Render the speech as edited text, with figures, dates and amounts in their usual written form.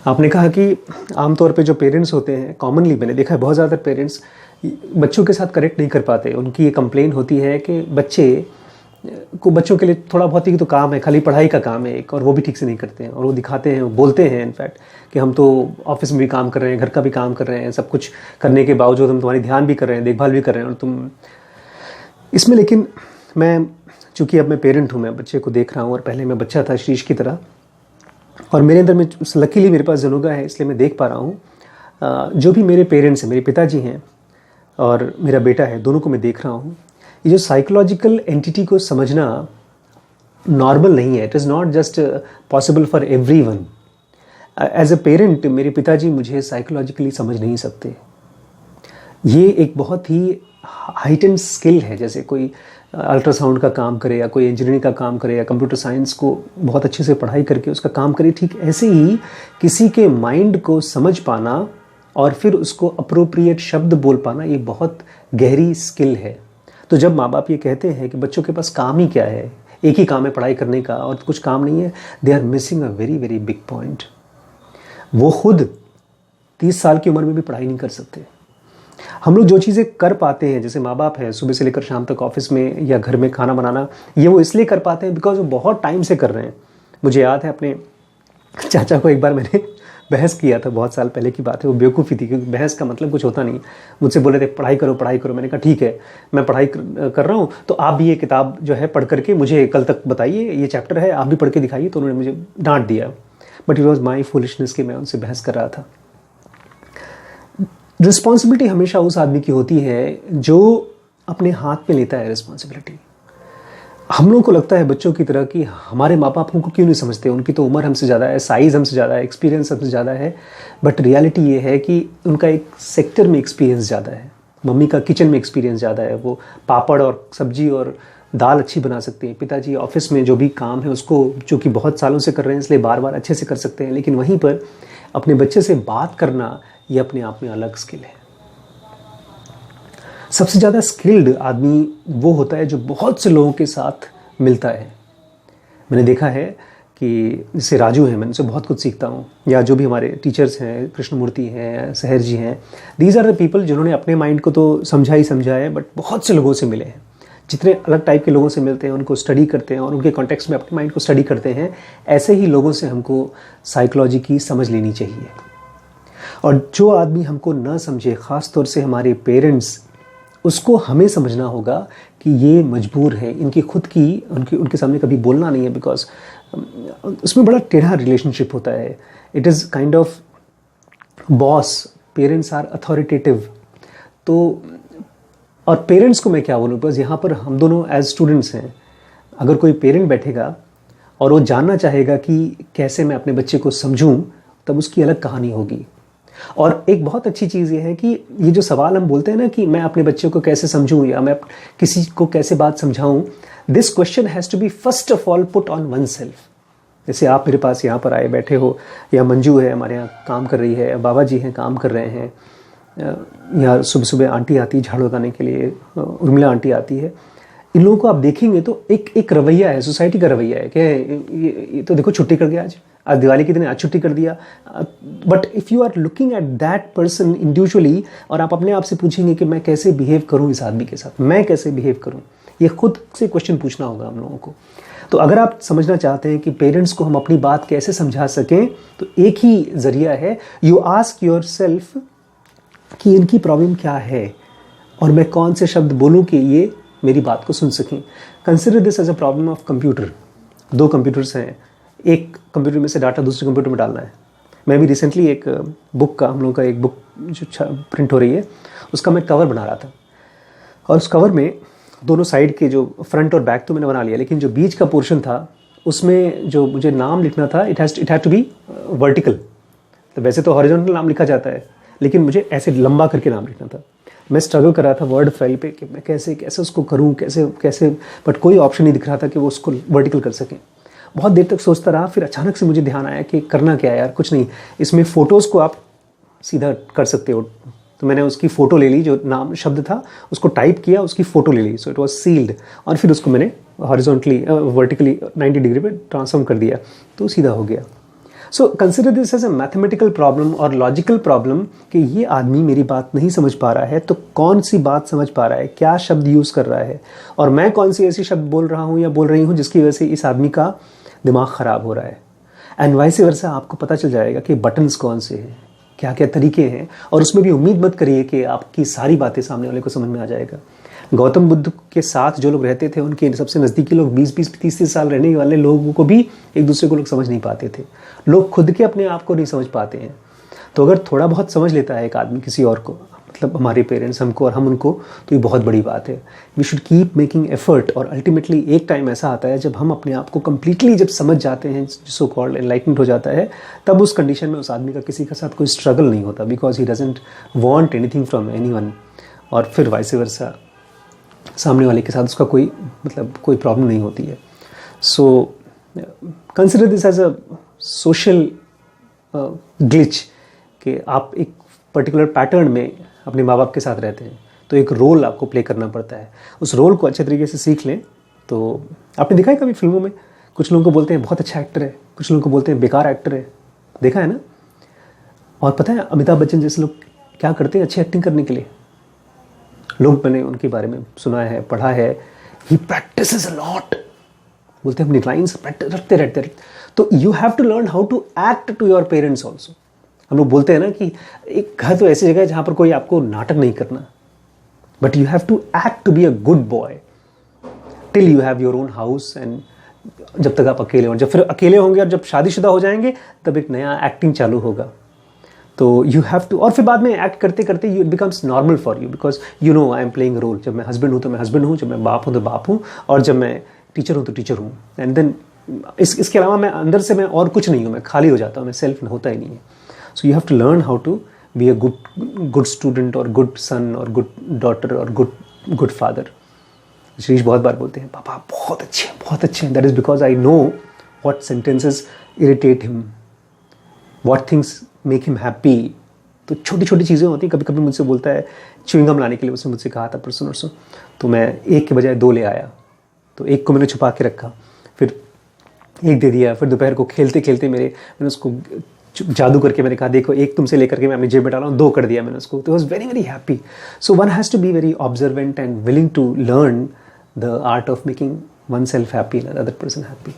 आपने कहा कि आमतौर पे जो पेरेंट्स होते हैं, कॉमनली मैंने देखा है बहुत ज़्यादा पेरेंट्स बच्चों के साथ करेक्ट नहीं कर पाते। उनकी ये कंप्लेन होती है कि बच्चों के लिए थोड़ा बहुत ही तो काम है, खाली पढ़ाई का काम है एक, और वो भी ठीक से नहीं करते हैं। और वो दिखाते हैं, बोलते हैं इनफैक्ट कि हम तो ऑफिस में भी काम कर रहे हैं, घर का भी काम कर रहे हैं, सब कुछ करने के बावजूद हम तुम्हारी ध्यान भी कर रहे हैं, देखभाल भी कर रहे हैं, और तुम इसमें। लेकिन मैं, चूँकि अब मैं पेरेंट हूँ, मैं बच्चे को देख रहा हूँ, और पहले मैं बच्चा था शीश की तरह, और मेरे अंदर में लकीली मेरे पास जनुगा है, इसलिए मैं देख पा रहा हूँ जो भी मेरे पेरेंट्स हैं, मेरे पिताजी हैं और मेरा बेटा है, दोनों को मैं देख रहा हूँ। ये जो साइकोलॉजिकल एंटिटी को समझना नॉर्मल नहीं है। It is not just possible for everyone. As a parent मेरे पिताजी मुझे साइकोलॉजिकली समझ नहीं सकते। ये एक बहुत ही हाइटेंड स्किल है। जैसे कोई अल्ट्रासाउंड का काम करे, या कोई इंजीनियरिंग का काम करे, या कंप्यूटर साइंस को बहुत अच्छे से पढ़ाई करके उसका काम करे, ठीक ऐसे ही किसी के माइंड को समझ पाना और फिर उसको अप्रोप्रिएट शब्द बोल पाना, ये बहुत गहरी स्किल है। तो जब माँ बाप ये कहते हैं कि बच्चों के पास काम ही क्या है, एक ही काम है पढ़ाई करने का और कुछ काम नहीं है, they are missing a very very big point. वो खुद 30 साल की उम्र में भी पढ़ाई नहीं कर सकते। हम लोग जो चीज़ें कर पाते हैं, जैसे माँ बाप है सुबह से लेकर शाम तक ऑफिस में या घर में खाना बनाना, ये वो इसलिए कर पाते हैं बिकॉज वो बहुत टाइम से कर रहे हैं। मुझे याद है अपने चाचा को एक बार मैंने बहस किया था, बहुत साल पहले की बात है। वो बेवकूफ़ी थी, क्योंकि बहस का मतलब कुछ होता नहीं। मुझसे बोले थे पढ़ाई करो पढ़ाई करो। मैंने कहा ठीक है, मैं पढ़ाई कर रहा हूँ, तो आप भी ये किताब जो है पढ़ करके मुझे कल तक बताइए, ये चैप्टर है, आप भी पढ़ के दिखाइए। तो उन्होंने मुझे डांट दिया, but it was my foolishness कि मैं उनसे बहस कर रहा था। रिस्पॉन्सिबिलिटी हमेशा उस आदमी की होती है जो अपने हाथ में लेता है रिस्पॉन्सिबिलिटी। हम लोगों को लगता है बच्चों की तरह कि हमारे माँ बाप हमको क्यों नहीं समझते, उनकी तो उम्र हमसे ज़्यादा है, साइज़ हमसे ज़्यादा है, एक्सपीरियंस हमसे ज़्यादा है। बट रियलिटी ये है कि उनका एक सेक्टर में एक्सपीरियंस ज़्यादा है। मम्मी का किचन में एक्सपीरियंस ज़्यादा है, वो पापड़ और सब्जी और दाल अच्छी बना सकते हैं। पिताजी ऑफिस में जो भी काम है उसको चूँकि बहुत सालों से कर रहे हैं, इसलिए बार बार अच्छे से कर सकते हैं। लेकिन वहीं पर अपने बच्चे से बात करना, ये अपने आप में अलग स्किल है। सबसे ज़्यादा स्किल्ड आदमी वो होता है जो बहुत से लोगों के साथ मिलता है। मैंने देखा है कि जैसे राजू हैं, मैं उनसे बहुत कुछ सीखता हूँ, या जो भी हमारे टीचर्स हैं, कृष्णमूर्ति हैं, सहर जी हैं, दीज आर द पीपल जिन्होंने अपने माइंड को तो समझा ही समझा है, बट बहुत से लोगों से मिले हैं। जितने अलग टाइप के लोगों से मिलते हैं, उनको स्टडी करते हैं और उनके कॉन्टेक्स्ट में अपने माइंड को स्टडी करते हैं, ऐसे ही लोगों से हमको साइकोलॉजी की समझ लेनी चाहिए। और जो आदमी हमको न समझे, ख़ास तौर से हमारे पेरेंट्स, उसको हमें समझना होगा कि ये मजबूर है, इनकी खुद की उनके सामने कभी बोलना नहीं है, बिकॉज उसमें बड़ा टेढ़ा रिलेशनशिप होता है। It is kind of boss, parents are authoritative. तो और पेरेंट्स को मैं क्या बोलूँ, बस यहाँ पर हम दोनों एज स्टूडेंट्स हैं। अगर कोई पेरेंट बैठेगा और वो जानना चाहेगा कि कैसे मैं अपने बच्चे को समझूं, तब उसकी अलग कहानी होगी। और एक बहुत अच्छी चीज़ ये है कि ये जो सवाल हम बोलते हैं ना कि मैं अपने बच्चे को कैसे समझूं या मैं किसी को कैसे बात समझाऊं, this question has to be first of all put on oneself. जैसे आप मेरे पास यहाँ पर आए बैठे हो, या मंजू है हमारे यहाँ काम कर रही है, या बाबा जी हैं काम कर रहे हैं, या सुबह सुबह आंटी आती है झाड़ू लगाने के लिए, उर्मिला आंटी आती है। इन लोगों को आप देखेंगे तो एक रवैया है, सोसाइटी का रवैया है कि ये तो देखो छुट्टी कर गया, आज दिवाली के दिन आज छुट्टी कर दिया। But if you are looking at that person individually, और आप अपने आप से पूछेंगे कि मैं कैसे बिहेव करूं इस आदमी के साथ, मैं कैसे बिहेव करूं, ये खुद से क्वेश्चन पूछना होगा हम लोगों को। तो अगर आप समझना चाहते हैं कि पेरेंट्स को हम अपनी बात कैसे समझा सकें, तो एक ही ज़रिया है, यू आस्क योर सेल्फ कि इनकी प्रॉब्लम क्या है और मैं कौन से शब्द बोलूँ कि ये मेरी बात को सुन सकें। Consider this as a problem of computer. 2 computers हैं, एक कंप्यूटर में से डाटा दूसरे कंप्यूटर में डालना है। मैं भी रिसेंटली एक बुक का, हम लोग का एक बुक जो प्रिंट हो रही है, उसका मैं कवर बना रहा था, और उस कवर में दोनों साइड के जो फ्रंट और बैक तो मैंने बना लिया, लेकिन जो बीच का पोर्शन था उसमें जो मुझे नाम लिखना था, it had to be vertical. तो वैसे तो हॉरिजॉन्टल नाम लिखा जाता है, लेकिन मुझे ऐसे लंबा करके नाम लिखना था। मैं स्ट्रगल कर रहा था वर्ड फाइल पे कि मैं कैसे उसको करूं, कैसे, बट कोई ऑप्शन नहीं दिख रहा था कि वो उसको वर्टिकल कर सकें। बहुत देर तक सोचता रहा, फिर अचानक से मुझे ध्यान आया कि करना क्या है यार, कुछ नहीं, इसमें फ़ोटोज़ को आप सीधा कर सकते हो। तो मैंने उसकी फ़ोटो ले ली, जो नाम शब्द था उसको टाइप किया, उसकी फ़ोटो ले ली, सो इट वाज सील्ड, और फिर उसको मैंने हॉरिजॉन्टली वर्टिकली 90 डिग्री पे ट्रांसफॉर्म कर दिया, तो सीधा हो गया। So consider this as a mathematical problem और लॉजिकल प्रॉब्लम कि ये आदमी मेरी बात नहीं समझ पा रहा है, तो कौन सी बात समझ पा रहा है, क्या शब्द यूज़ कर रहा है, और मैं कौन सी ऐसी शब्द बोल रहा हूँ या बोल रही हूँ जिसकी वजह से इस आदमी का दिमाग ख़राब हो रहा है। एंड वाइस वर्सा आपको पता चल जाएगा कि बटन्स कौन से हैं, क्या क्या तरीके हैं, और उसमें भी उम्मीद मत करिए कि आपकी सारी बातें सामने वाले को समझ में आ जाएगा। गौतम बुद्ध के साथ जो लोग रहते थे, उनके सबसे नज़दीकी लोग 20-20, 30-30 साल रहने वाले लोगों को भी एक दूसरे को लोग समझ नहीं पाते थे। लोग खुद के अपने आप को नहीं समझ पाते हैं। तो अगर थोड़ा बहुत समझ लेता है एक आदमी किसी और को, मतलब हमारे पेरेंट्स हमको और हम उनको, तो ये बहुत बड़ी बात है। We should keep making effort, और अल्टीमेटली एक टाइम ऐसा आता है जब हम अपने आप को कम्प्लीटली जब समझ जाते हैं, जिसको कॉल्ड एनलाइटमेंट हो जाता है, तब उस कंडीशन में उस आदमी का किसी के साथ कोई स्ट्रगल नहीं होता, because he doesn't want anything from anyone. और फिर वाइस वर्सा सामने वाले के साथ उसका कोई मतलब कोई प्रॉब्लम नहीं होती है। So consider this as a social glitch कि आप एक पर्टिकुलर पैटर्न में अपने माँ बाप के साथ रहते हैं, तो एक रोल आपको प्ले करना पड़ता है। उस रोल को अच्छे तरीके से सीख लें। तो आपने देखा है कभी फिल्मों में कुछ लोगों को बोलते हैं बहुत अच्छा एक्टर है, कुछ लोगों को बोलते हैं बेकार एक्टर है, देखा है ना? और पता है अमिताभ बच्चन जैसे लोग क्या करते हैं अच्छी एक्टिंग करने के लिए? लोग, मैंने उनके बारे में सुना है, पढ़ा है, ही प्रैक्टिसेस अ लॉट, बोलते हैं अपनी लाइन्स प्रैक्टिस रखते रहते। तो you have to learn how to act to your parents also. हम लोग बोलते हैं ना कि एक घर तो ऐसी जगह है जहाँ पर कोई आपको नाटक नहीं करना, but you have to act to be a good boy till you have your own house, and जब तक आप अकेले हो, जब फिर अकेले होंगे और जब शादीशुदा हो जाएंगे तब एक नया एक्टिंग चालू होगा। तो यू हैव टू, और फिर बाद में एक्ट करते करते you it becomes normal for you, because you know I am playing role. जब मैं हस्बैंड हूँ तो मैं हस्बैंड हूँ, जब मैं बाप हूँ तो बाप हूँ, और जब मैं टीचर हूँ तो टीचर हूँ। एंड देन इसके अलावा मैं अंदर से मैं और कुछ नहीं हूँ, मैं खाली हो जाता हूँ, मैं सेल्फ होता ही नहीं है। So you have to learn how to be a good student और गुड सन और गुड डॉटर और गुड फादर। शीश बहुत बार बोलते हैं पापा बहुत अच्छे हैं। That is because I know what sentences irritate him, what things make him happy. तो छोटी छोटी चीज़ें होती हैं। कभी कभी मुझसे बोलता है च्युइंगम लाने के लिए, उसने मुझसे कहा था परसों, तो मैं एक के बजाय 2 ले आया, तो एक को मैंने छुपा के रखा, फिर एक दे दिया। फिर दोपहर को खेलते खेलते मैंने उसको जादू करके मैंने कहा देखो एक तुमसे लेकर के मैं अपनी जेब में डाला हूँ, 2 कर दिया मैंने उसको। तो was very very happy. So one has to be very observant and willing to learn the art of making oneself happy and other person happy.